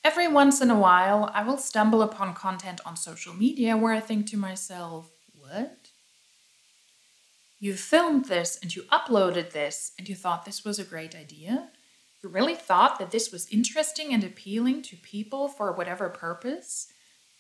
Every once in a while, I will stumble upon content on social media where I think to myself, what? You filmed this and you uploaded this and you thought this was a great idea? You really thought that this was interesting and appealing to people for whatever purpose?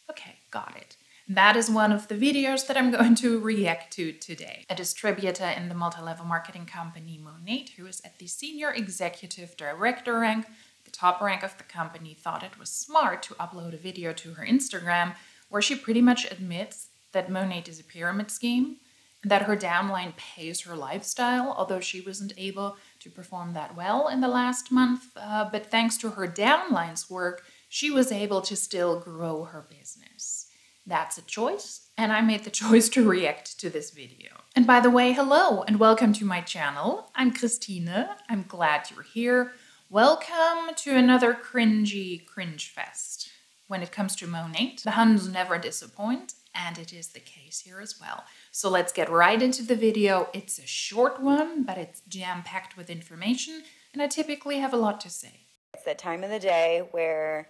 Okay, got it. That is one of the videos that I'm going to react to today. A distributor in the multi-level marketing company Monat, who is at the senior executive director rank, the top rank of the company, thought it was smart to upload a video to her Instagram where she pretty much admits that Monat is a pyramid scheme and that her downline pays her lifestyle, although she wasn't able to perform that well in the last month. But thanks to her downline's work, she was able to still grow her business. That's a choice, and I made the choice to react to this video. And by the way, hello and welcome to my channel. I'm Christine. I'm glad you're here. Welcome to another cringy cringe fest. When it comes to Monat, the Huns never disappoint, and it is the case here as well. So let's get right into the video. It's a short one, but it's jam-packed with information, and I typically have a lot to say. It's that time of the day where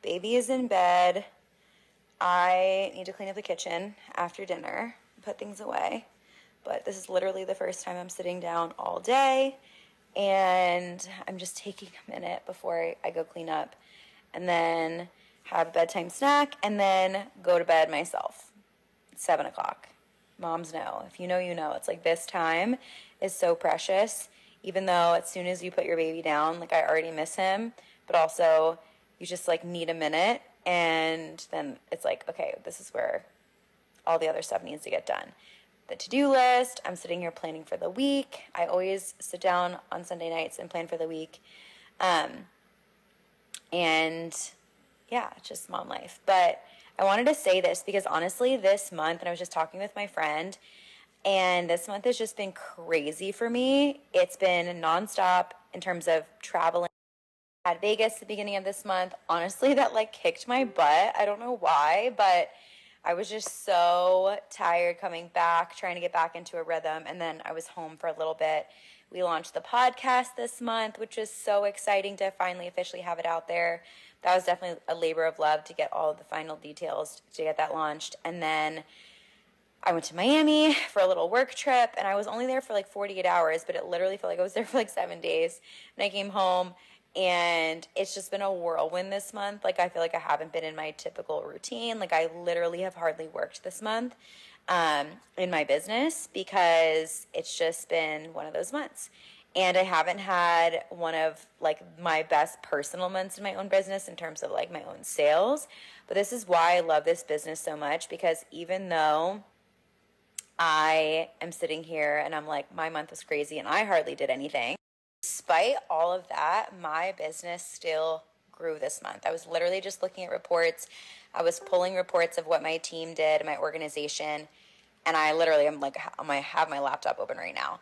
baby is in bed. I need to clean up the kitchen after dinner, put things away. But this is literally the first time I'm sitting down all day, and I'm just taking a minute before I go clean up and then have a bedtime snack and then go to bed myself. It's 7 o'clock. Moms know. If you know, you know. It's like this time is so precious, even though as soon as you put your baby down, like I already miss him, but also you just like need a minute. And then it's like, okay, this is where all the other stuff needs to get done. The to-do list, I'm sitting here planning for the week. I always sit down on Sunday nights and plan for the week. And yeah, it's just mom life. But I wanted to say this because honestly, this month, and I was just talking with my friend, and this month has just been crazy for me. It's been nonstop in terms of traveling. At Vegas at the beginning of this month. Honestly, that like kicked my butt. I don't know why, but I was just so tired coming back, trying to get back into a rhythm. And then I was home for a little bit. We launched the podcast this month, which is so exciting to finally officially have it out there. That was definitely a labor of love to get all of the final details to get that launched. And then I went to Miami for a little work trip, and I was only there for like 48 hours, but it literally felt like I was there for like 7 days. And I came home, and it's just been a whirlwind this month. Like, I feel like I haven't been in my typical routine. Like, I literally have hardly worked this month in my business because it's just been one of those months. And I haven't had one of, like, my best personal months in my own business in terms of, like, my own sales. But this is why I love this business so much, because even though I am sitting here and I'm like, my month was crazy and I hardly did anything, despite all of that, my business still grew this month. I was literally just looking at reports. I was pulling reports of what my team did, my organization, and I literally am like, I have my laptop open right now.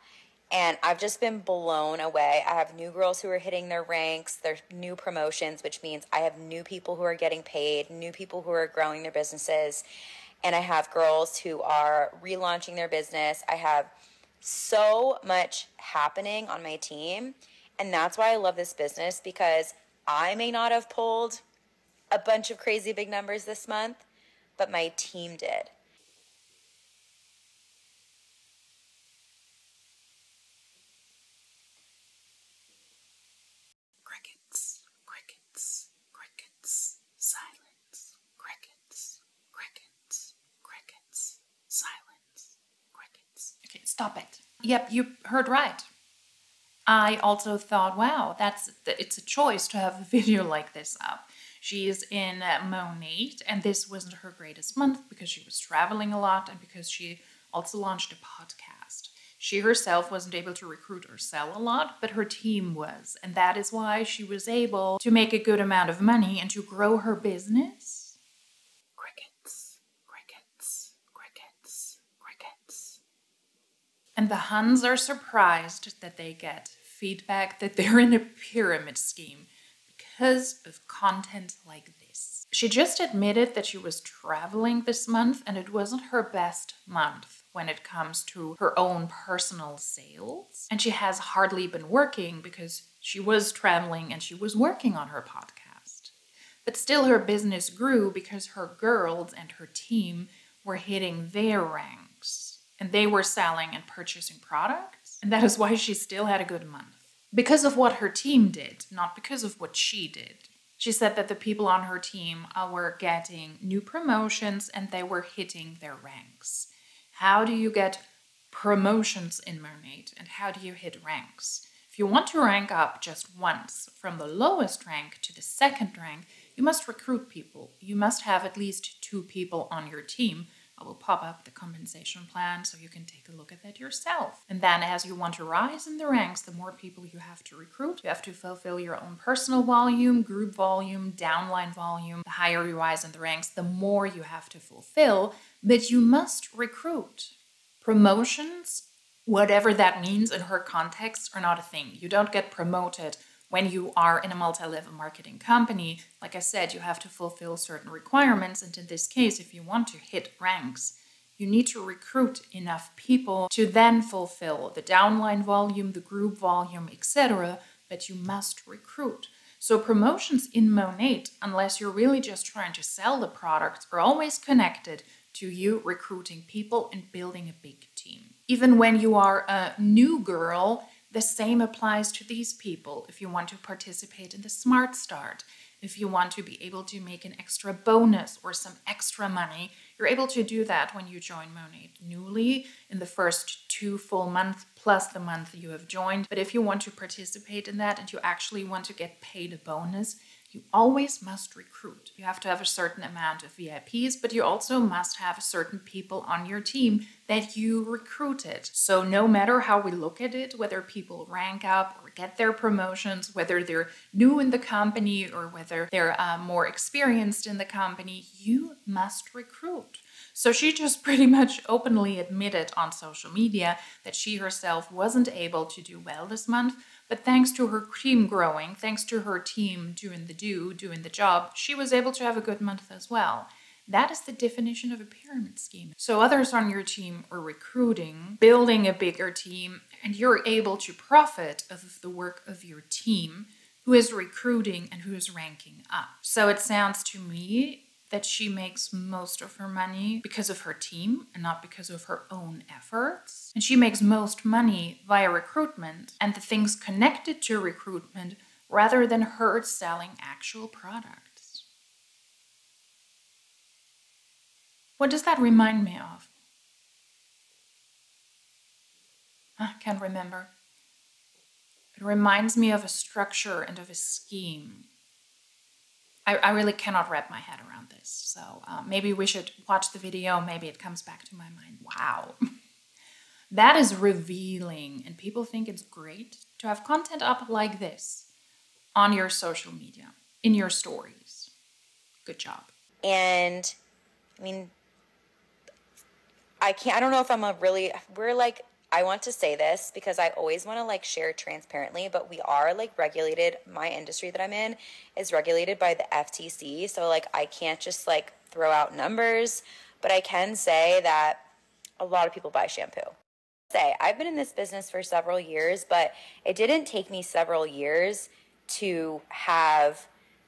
And I've just been blown away. I have new girls who are hitting their ranks, their new promotions, which means I have new people who are getting paid, new people who are growing their businesses, and I have girls who are relaunching their business. I have so much happening on my team, and that's why I love this business, because I may not have pulled a bunch of crazy big numbers this month, but my team did. Crickets, crickets, crickets, silence, crickets, crickets, crickets, silence, crickets. Okay, stop it. Yep, you heard right. I also thought, wow, it's a choice to have a video like this up. She is in Monat, and this wasn't her greatest month because she was traveling a lot and because she also launched a podcast. She herself wasn't able to recruit or sell a lot, but her team was, and that is why she was able to make a good amount of money and to grow her business. Crickets, crickets, crickets, crickets. And the Huns are surprised that they get feedback that they're in a pyramid scheme because of content like this. She just admitted that she was traveling this month and it wasn't her best month when it comes to her own personal sales. And she has hardly been working because she was traveling and she was working on her podcast. But still her business grew because her girls and her team were hitting their ranks. And they were selling and purchasing products. And that is why she still had a good month. Because of what her team did, not because of what she did. She said that the people on her team were getting new promotions and they were hitting their ranks. How do you get promotions in Monat and how do you hit ranks? If you want to rank up just once from the lowest rank to the second rank, you must recruit people. You must have at least 2 people on your team. I will pop up the compensation plan so you can take a look at that yourself. And then as you want to rise in the ranks, the more people you have to recruit. You have to fulfill your own personal volume, group volume, downline volume. The higher you rise in the ranks, the more you have to fulfill, but you must recruit. Promotions, whatever that means in her context, are not a thing. You don't get promoted when you are in a multi-level marketing company. Like I said, you have to fulfill certain requirements. And in this case, if you want to hit ranks, you need to recruit enough people to then fulfill the downline volume, the group volume, etc. But you must recruit. So promotions in Monat, unless you're really just trying to sell the products, are always connected to you recruiting people and building a big team. Even when you are a new girl, the same applies to these people. If you want to participate in the Smart Start, if you want to be able to make an extra bonus or some extra money, you're able to do that when you join Monat newly in the first 2 full months plus the month you have joined. But if you want to participate in that and you actually want to get paid a bonus, you always must recruit. You have to have a certain amount of VIPs, but you also must have certain people on your team that you recruited. So no matter how we look at it, whether people rank up or get their promotions, whether they're new in the company or whether they're more experienced in the company, you must recruit. So she just pretty much openly admitted on social media that she herself wasn't able to do well this month, but thanks to her team growing, thanks to her team doing the job, she was able to have a good month as well. That is the definition of a pyramid scheme. So others on your team are recruiting, building a bigger team, and you're able to profit of the work of your team who is recruiting and who is ranking up. So it sounds to me that she makes most of her money because of her team and not because of her own efforts. And she makes most money via recruitment and the things connected to recruitment rather than her selling actual products. What does that remind me of? I can't remember. It reminds me of a structure and of a scheme. I really cannot wrap my head around this. So maybe we should watch the video. Maybe it comes back to my mind. Wow. That is revealing. And people think it's great to have content up like this on your social media, in your stories. Good job. And I mean, I don't know if I want to say this because I always want to share transparently, but we are regulated. My industry that I'm in is regulated by the FTC. So I can't just throw out numbers, but I can say that a lot of people buy shampoo. I've been in this business for several years, but it didn't take me several years to have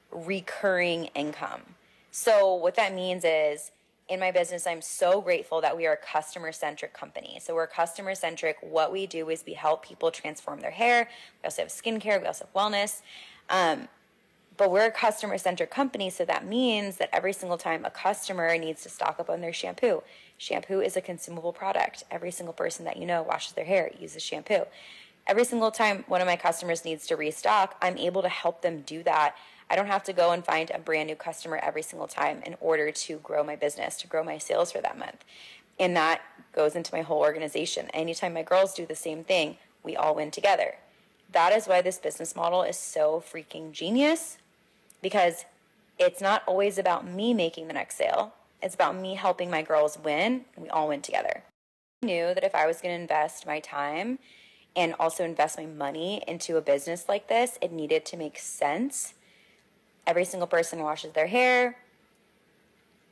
recurring income. So what that means is, in my business, I'm so grateful that we are a customer-centric company. So we're customer-centric. What we do is we help people transform their hair. We also have skincare. We also have wellness. But we're a customer-centric company, so that means that every single time a customer needs to stock up on their shampoo, shampoo is a consumable product. Every single person that you know washes their hair, uses shampoo. Every single time one of my customers needs to restock, I'm able to help them do that. I don't have to go and find a brand new customer every single time in order to grow my business, to grow my sales for that month. And that goes into my whole organization. Anytime my girls do the same thing, we all win together. That is why this business model is so freaking genius, because it's not always about me making the next sale. It's about me helping my girls win, and we all win together. I knew that if I was going to invest my time and also invest my money into a business like this, it needed to make sense. Every single person washes their hair.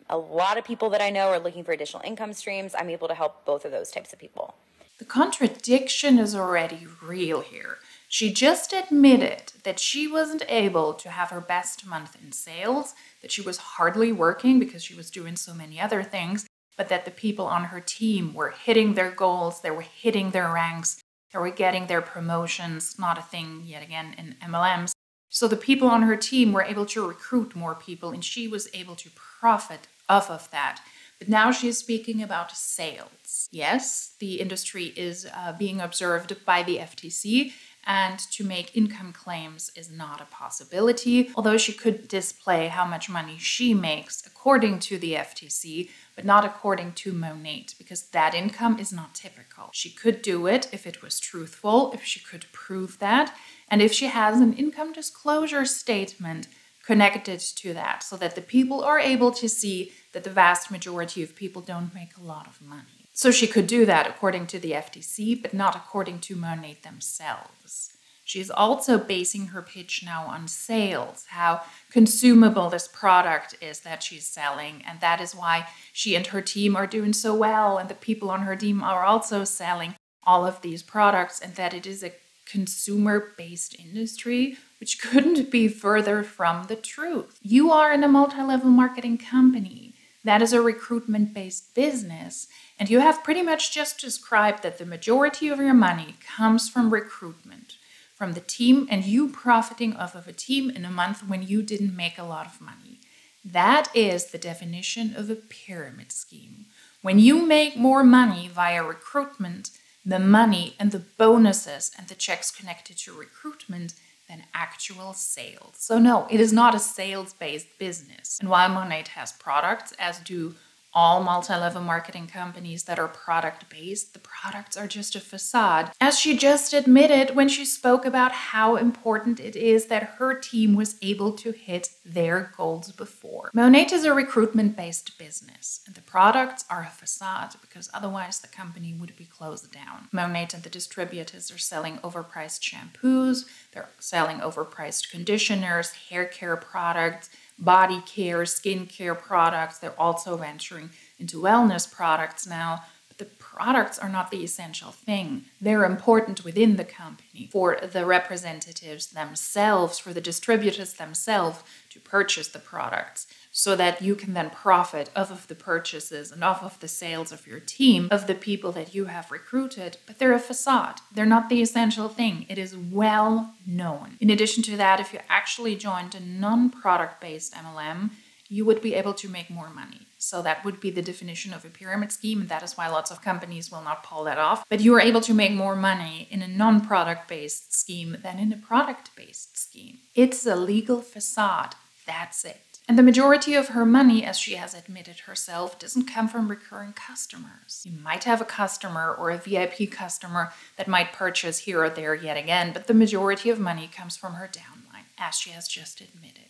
A lot of people that I know are looking for additional income streams. I'm able to help both of those types of people. The contradiction is already real here. She just admitted that she wasn't able to have her best month in sales, that she was hardly working because she was doing so many other things, but that the people on her team were hitting their goals, they were hitting their ranks, they were getting their promotions, not a thing yet again in MLMs. So the people on her team were able to recruit more people and she was able to profit off of that. But now she's speaking about sales. Yes, the industry is being observed by the FTC, and to make income claims is not a possibility, although she could display how much money she makes according to the FTC, but not according to Monat, because that income is not typical. She could do it if it was truthful, if she could prove that, and if she has an income disclosure statement connected to that, so that the people are able to see that the vast majority of people don't make a lot of money. So she could do that according to the FTC, but not according to Monat themselves. She's also basing her pitch now on sales, how consumable this product is that she's selling, and that is why she and her team are doing so well, and the people on her team are also selling all of these products, and that it is a consumer-based industry, which couldn't be further from the truth. You are in a multi-level marketing company. That is a recruitment-based business, and you have pretty much just described that the majority of your money comes from recruitment, from the team, and you profiting off of a team in a month when you didn't make a lot of money. That is the definition of a pyramid scheme. When you make more money via recruitment, the money and the bonuses and the checks connected to recruitment than actual sales. So no, it is not a sales-based business. And while Monat has products, as do all multi-level marketing companies that are product-based, the products are just a facade. As she just admitted when she spoke about how important it is that her team was able to hit their goals before. Monat is a recruitment-based business, and the products are a facade because otherwise the company would be closed down. Monat and the distributors are selling overpriced shampoos, they're selling overpriced conditioners, hair care products, body care, skin care products. They're also venturing into wellness products now, but the products are not the essential thing. They're important within the company for the representatives themselves, for the distributors themselves to purchase the products, so that you can then profit off of the purchases and off of the sales of your team, of the people that you have recruited, but they're a facade. They're not the essential thing. It is well known. In addition to that, if you actually joined a non-product-based MLM, you would be able to make more money. So that would be the definition of a pyramid scheme, and that is why lots of companies will not pull that off. But you are able to make more money in a non-product-based scheme than in a product-based scheme. It's a legal facade. That's it. And the majority of her money, as she has admitted herself, doesn't come from recurring customers. You might have a customer or a VIP customer that might purchase here or there yet again, but the majority of money comes from her downline, as she has just admitted.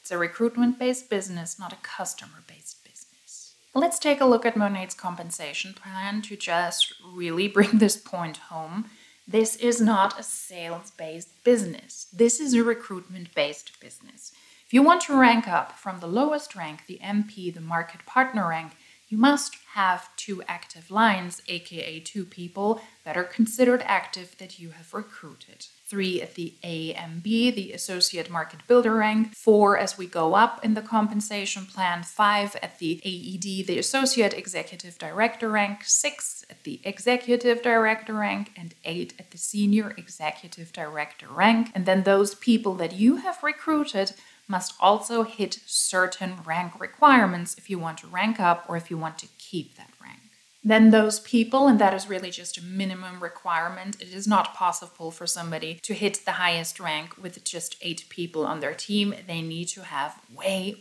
It's a recruitment-based business, not a customer-based business. Let's take a look at Monat's compensation plan to just really bring this point home. This is not a sales-based business. This is a recruitment-based business. If you want to rank up from the lowest rank, the MP, the market partner rank, you must have 2 active lines, aka 2 people that are considered active that you have recruited. 3 at the AMB, the associate market builder rank. 4 as we go up in the compensation plan. 5 at the AED, the associate executive director rank. 6 at the executive director rank, and 8 at the senior executive director rank. And then those people that you have recruited must also hit certain rank requirements if you want to rank up or if you want to keep that rank. Then those people, and that is really just a minimum requirement, it is not possible for somebody to hit the highest rank with just 8 people on their team. They need to have way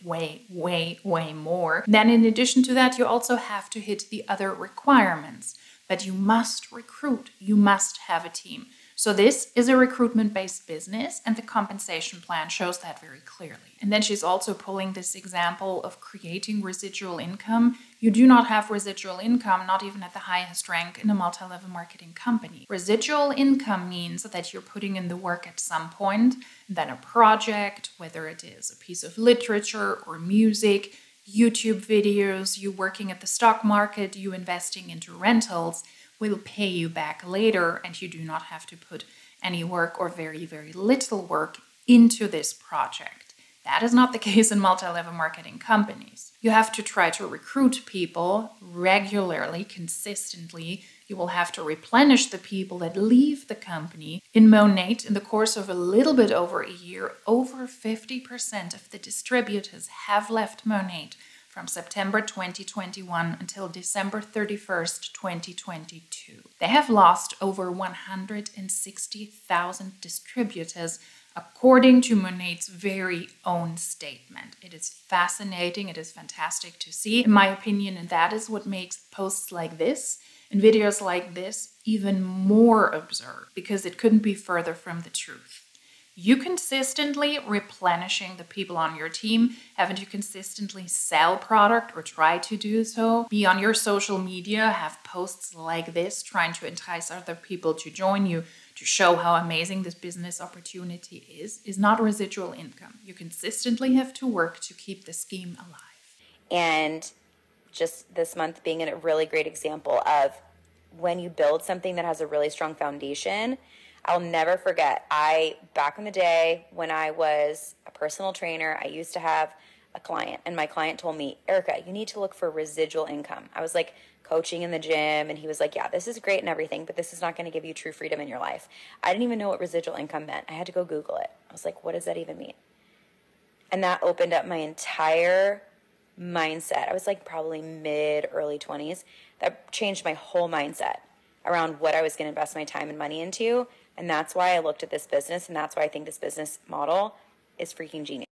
more. Then in addition to that, you also have to hit the other requirements. But you must recruit, you must have a team. So this is a recruitment-based business, and the compensation plan shows that very clearly. And then she's also pulling this example of creating residual income. You do not have residual income, not even at the highest rank in a multi-level marketing company. Residual income means that you're putting in the work at some point, and then a project, whether it is a piece of literature or music, YouTube videos, you working at the stock market, you investing into rentals, will pay you back later, and you do not have to put any work or very, very little work into this project. That is not the case in multi-level marketing companies. You have to try to recruit people regularly, consistently. You will have to replenish the people that leave the company. In Monat, in the course of a little bit over a year, over 50% of the distributors have left Monat from September 2021 until December 31st, 2022. They have lost over 160,000 distributors according to Monat's very own statement. It is fascinating, it is fantastic to see, in my opinion, and that is what makes posts like this and videos like this even more absurd, because it couldn't be further from the truth. You consistently replenishing the people on your team, having to consistently sell product or try to do so, be on your social media, have posts like this, trying to entice other people to join you, to show how amazing this business opportunity is not residual income. You consistently have to work to keep the scheme alive. And just this month being a really great example of when you build something that has a really strong foundation. I'll never forget, back in the day when I was a personal trainer, I used to have a client, and my client told me, Erica, you need to look for residual income. I was like coaching in the gym, and he was like, yeah, this is great and everything, but this is not going to give you true freedom in your life. I didn't even know what residual income meant. I had to go Google it. I was like, what does that even mean? And that opened up my entire mindset. I was like probably early 20s. That changed my whole mindset around what I was going to invest my time and money into. And that's why I looked at this business, and that's why I think this business model is freaking genius.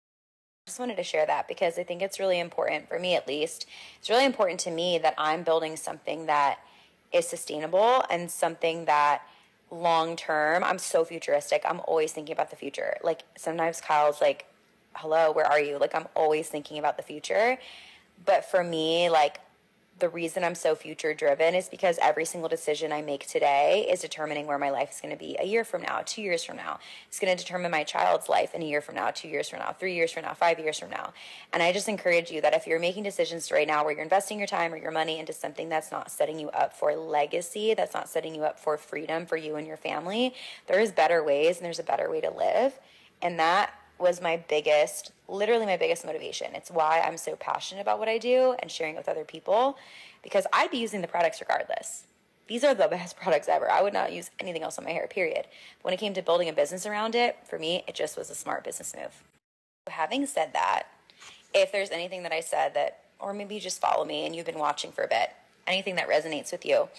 I just wanted to share that because I think it's really important, for me at least. It's really important to me that I'm building something that is sustainable and something that long term, I'm so futuristic. I'm always thinking about the future. Like sometimes Kyle's like, hello, where are you? Like I'm always thinking about the future. But for me, like the reason I'm so future driven is because every single decision I make today is determining where my life is going to be a year from now, 2 years from now. It's going to determine my child's life in a year from now, 2 years from now, 3 years from now, 5 years from now. And I just encourage you that if you're making decisions right now where you're investing your time or your money into something that's not setting you up for legacy, that's not setting you up for freedom for you and your family, there is better ways and there's a better way to live. And that was literally my biggest motivation. It's why I'm so passionate about what I do and sharing it with other people, because I'd be using the products regardless. These are the best products ever. I would not use anything else on my hair, period. But when it came to building a business around it, for me, it just was a smart business move. Having said that, if there's anything that I said that, or maybe you just follow me and you've been watching for a bit, anything that resonates with you,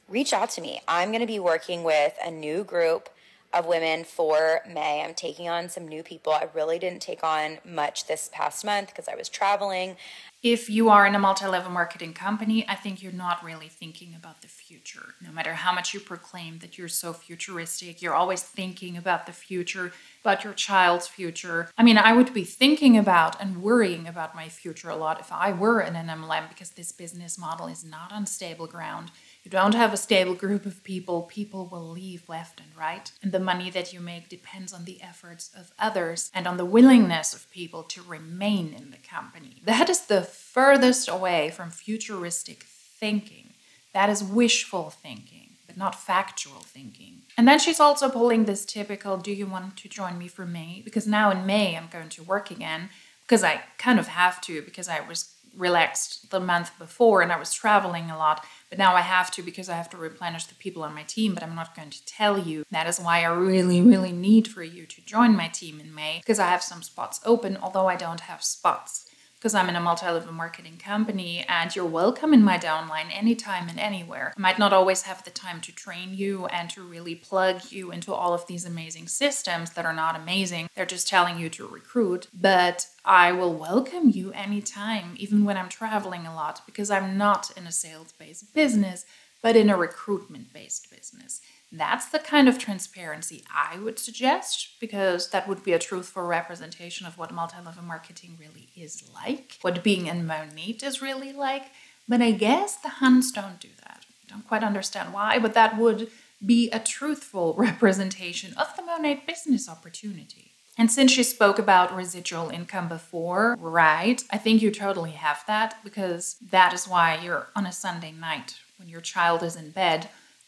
reach out to me. I'm going to be working with a new group of women for May. I'm taking on some new people. I really didn't take on much this past month because I was traveling. If you are in a multi-level marketing company, I think you're not really thinking about the future. No matter how much you proclaim that you're so futuristic, you're always thinking about the future, about your child's future. I mean, I would be thinking about and worrying about my future a lot if I were in an MLM, because this business model is not on stable ground. You don't have a stable group of people. People will leave left and right. And the money that you make depends on the efforts of others and on the willingness of people to remain in the company. That is the furthest away from futuristic thinking. That is wishful thinking, but not factual thinking. And then she's also pulling this typical, do you want to join me for May? Because now in May I'm going to work again, because I kind of have to, because I was relaxed the month before and I was traveling a lot. But now I have to, because I have to replenish the people on my team, but I'm not going to tell you. That is why I really, really need for you to join my team in May, because I have some spots open, although I don't have spots. Because I'm in a multi-level marketing company, and you're welcome in my downline anytime and anywhere. I might not always have the time to train you and to really plug you into all of these amazing systems that are not amazing. They're just telling you to recruit. But I will welcome you anytime, even when I'm traveling a lot, because I'm not in a sales-based business, but in a recruitment-based business. That's the kind of transparency I would suggest, because that would be a truthful representation of what multi-level marketing really is like, what being in Monat is really like. But I guess the Huns don't do that. I don't quite understand why, but that would be a truthful representation of the Monat business opportunity. And since she spoke about residual income before, right, I think you totally have that, because that is why you're on a Sunday night when your child is in bed,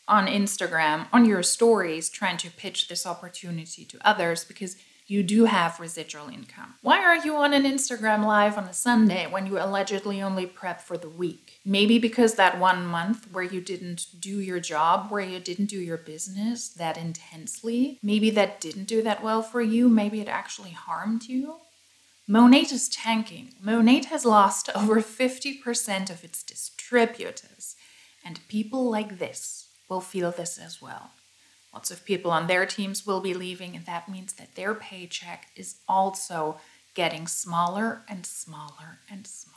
on Instagram, on your stories, trying to pitch this opportunity to others because you do have residual income. Why are you on an Instagram live on a Sunday when you allegedly only prep for the week? Maybe because that 1 month where you didn't do your job, where you didn't do your business that intensely, maybe that didn't do that well for you, maybe it actually harmed you. Monat is tanking. Monat has lost over 50% of its distributors, and people like this will feel this as well. Lots of people on their teams will be leaving, and that means that their paycheck is also getting smaller and smaller and smaller.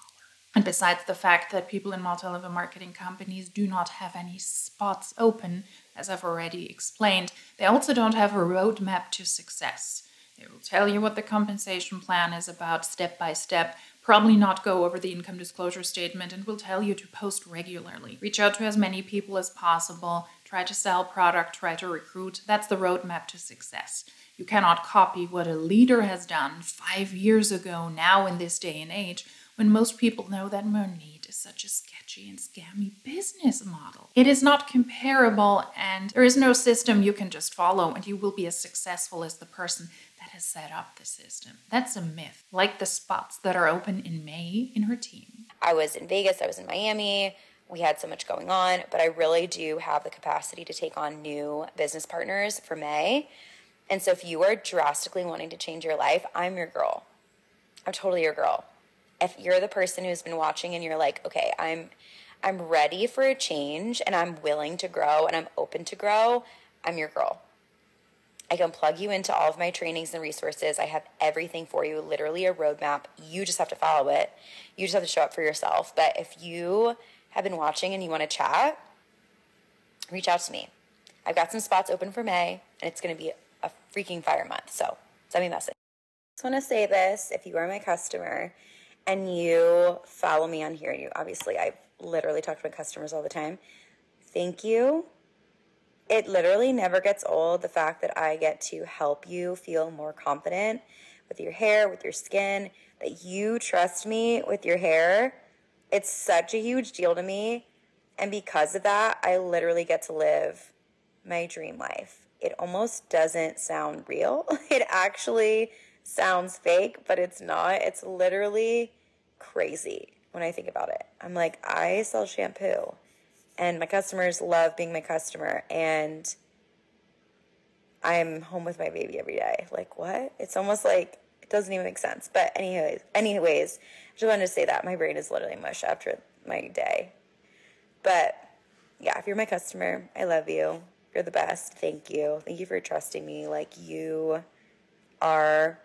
And besides the fact that people in multi-level marketing companies do not have any spots open, as I've already explained, they also don't have a roadmap to success. They will tell you what the compensation plan is about step by step, probably not go over the income disclosure statement, and will tell you to post regularly. Reach out to as many people as possible, try to sell product, try to recruit. That's the roadmap to success. You cannot copy what a leader has done 5 years ago now in this day and age, when most people know that Monat is such a sketchy and scammy business model. It is not comparable, and there is no system you can just follow and you will be as successful as the person that has set up the system. That's a myth, like the spots that are open in May in her team. I was in Vegas, I was in Miami, we had so much going on, but I really do have the capacity to take on new business partners for May. And so if you are drastically wanting to change your life, I'm your girl. I'm totally your girl. If you're the person who's been watching and you're like, okay, I'm ready for a change and I'm willing to grow and I'm open to grow, I'm your girl. I can plug you into all of my trainings and resources. I have everything for you, literally a roadmap. You just have to follow it. You just have to show up for yourself. But if you have been watching and you want to chat, reach out to me. I've got some spots open for May and it's going to be a freaking fire month. So send me a message. I just want to say this. If you are my customer and you follow me on here, and you obviously, I literally talk to my customers all the time. Thank you. It literally never gets old, the fact that I get to help you feel more confident with your hair, with your skin, that you trust me with your hair. It's such a huge deal to me. And because of that, I literally get to live my dream life. It almost doesn't sound real. It actually sounds fake, but it's not. It's literally crazy when I think about it. I'm like, I sell shampoo and my customers love being my customer and I'm home with my baby every day. Like, what? It's almost like it doesn't even make sense. But anyways, I just wanted to say that my brain is literally mush after my day. But yeah, if you're my customer, I love you. You're the best. Thank you. Thank you for trusting me. Like, you are.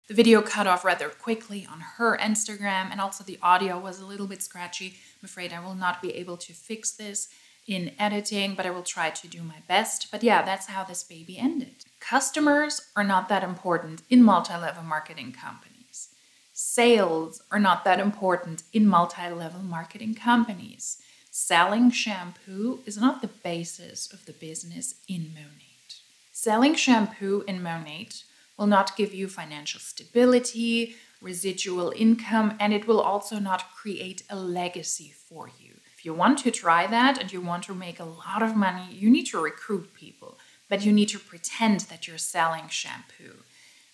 The video cut off rather quickly on her Instagram, and also the audio was a little bit scratchy. I'm afraid I will not be able to fix this in editing, but I will try to do my best. But yeah, that's how this baby ended. Customers are not that important in multi-level marketing companies. Sales are not that important in multi-level marketing companies. Selling shampoo is not the basis of the business in Monat. Selling shampoo in Monat will not give you financial stability, residual income, and it will also not create a legacy for you. If you want to try that and you want to make a lot of money, you need to recruit people, but you need to pretend that you're selling shampoo.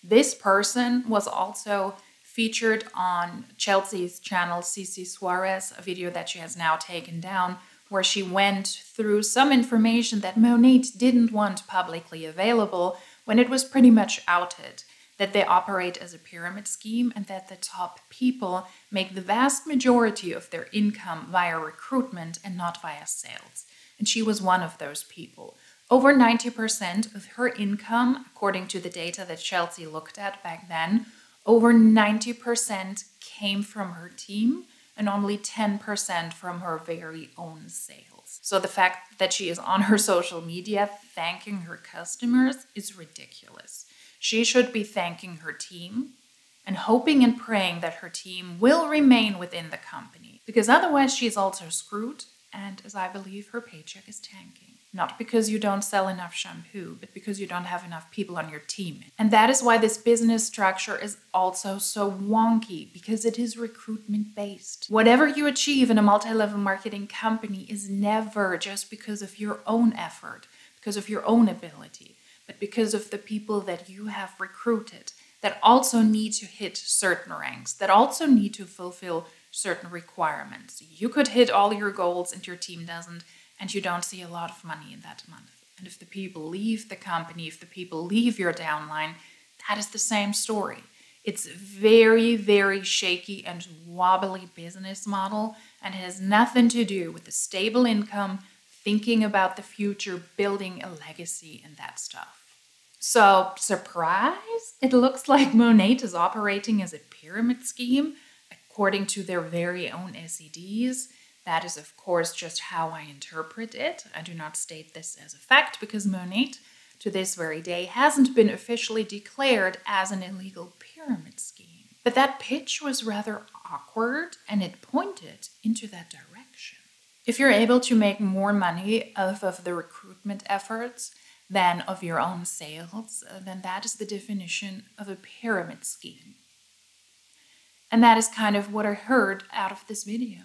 This person was also featured on Chelsea's channel, CC Suarez, a video that she has now taken down, where she went through some information that Monat didn't want publicly available when it was pretty much outed, that they operate as a pyramid scheme and that the top people make the vast majority of their income via recruitment and not via sales. And she was one of those people. Over 90% of her income, according to the data that Chelsea looked at back then, over 90% came from her team and only 10% from her very own sales. So the fact that she is on her social media thanking her customers is ridiculous. She should be thanking her team and hoping and praying that her team will remain within the company, because otherwise she's also screwed, and as I believe, her paycheck is tanking. Not because you don't sell enough shampoo, but because you don't have enough people on your team. And that is why this business structure is also so wonky, because it is recruitment based. Whatever you achieve in a multi-level marketing company is never just because of your own effort, because of your own ability, but because of the people that you have recruited that also need to hit certain ranks, that also need to fulfill certain requirements. You could hit all your goals and your team doesn't, and you don't see a lot of money in that month. And if the people leave the company, if the people leave your downline, that is the same story. It's a very, very shaky and wobbly business model and has nothing to do with a stable income, thinking about the future, building a legacy and that stuff. So, surprise? It looks like Monat is operating as a pyramid scheme according to their very own SEDs. That is, of course, just how I interpret it. I do not state this as a fact because Monat, to this very day, hasn't been officially declared as an illegal pyramid scheme. But that pitch was rather awkward and it pointed into that direction. If you're able to make more money off of the recruitment efforts than of your own sales, then that is the definition of a pyramid scheme. And that is kind of what I heard out of this video.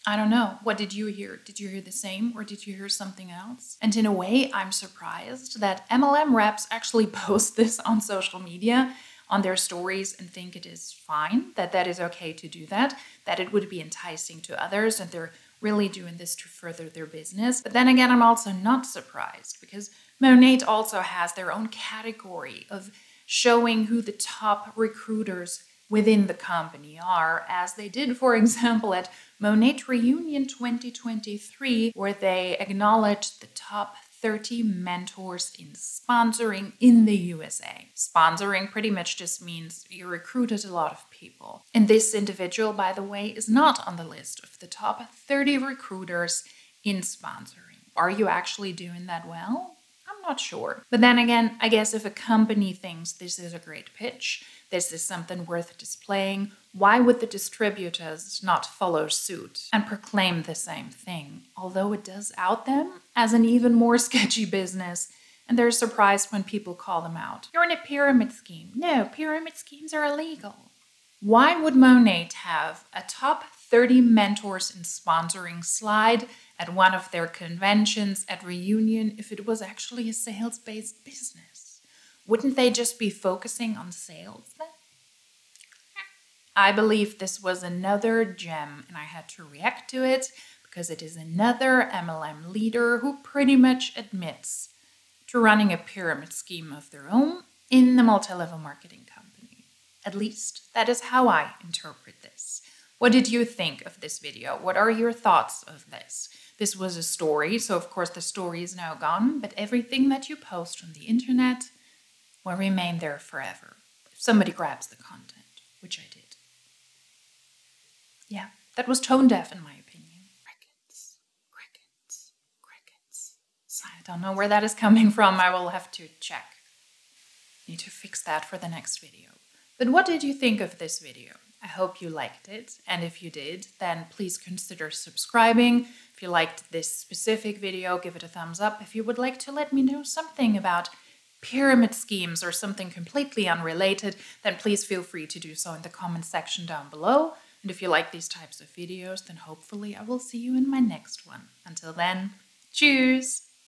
I don't know. What did you hear? Did you hear the same or did you hear something else? And in a way, I'm surprised that MLM reps actually post this on social media, on their stories, and think it is fine, that that is okay to do that it would be enticing to others, and they're really doing this to further their business. But then again, I'm also not surprised because Monat also has their own category of showing who the top recruiters within the company are, as they did, for example, at Monat Reunion 2023, where they acknowledged the top 30 mentors in sponsoring in the USA. Sponsoring pretty much just means you recruited a lot of people. And this individual, by the way, is not on the list of the top 30 recruiters in sponsoring. Are you actually doing that well? I'm not sure. But then again, I guess if a company thinks this is a great pitch, this is something worth displaying, why would the distributors not follow suit and proclaim the same thing? Although it does out them as an even more sketchy business, and they're surprised when people call them out. You're in a pyramid scheme. No, pyramid schemes are illegal. Why would Monat have a top 30 mentors in sponsoring slide at one of their conventions at Reunion if it was actually a sales-based business? Wouldn't they just be focusing on sales then? I believe this was another gem and I had to react to it because it is another MLM leader who pretty much admits to running a pyramid scheme of their own in the multi-level marketing company. At least that is how I interpret this. What did you think of this video? What are your thoughts of this? This was a story, so of course the story is now gone, but everything that you post on the internet will remain there forever. If somebody grabs the content, which I did. Yeah, that was tone deaf in my opinion. Crickets, crickets, crickets. So I don't know where that is coming from. I will have to check. Need to fix that for the next video. But what did you think of this video? I hope you liked it. And if you did, then please consider subscribing. If you liked this specific video, give it a thumbs up. If you would like to let me know something about pyramid schemes or something completely unrelated, then please feel free to do so in the comment section down below. And if you like these types of videos, then hopefully I will see you in my next one. Until then, cheers!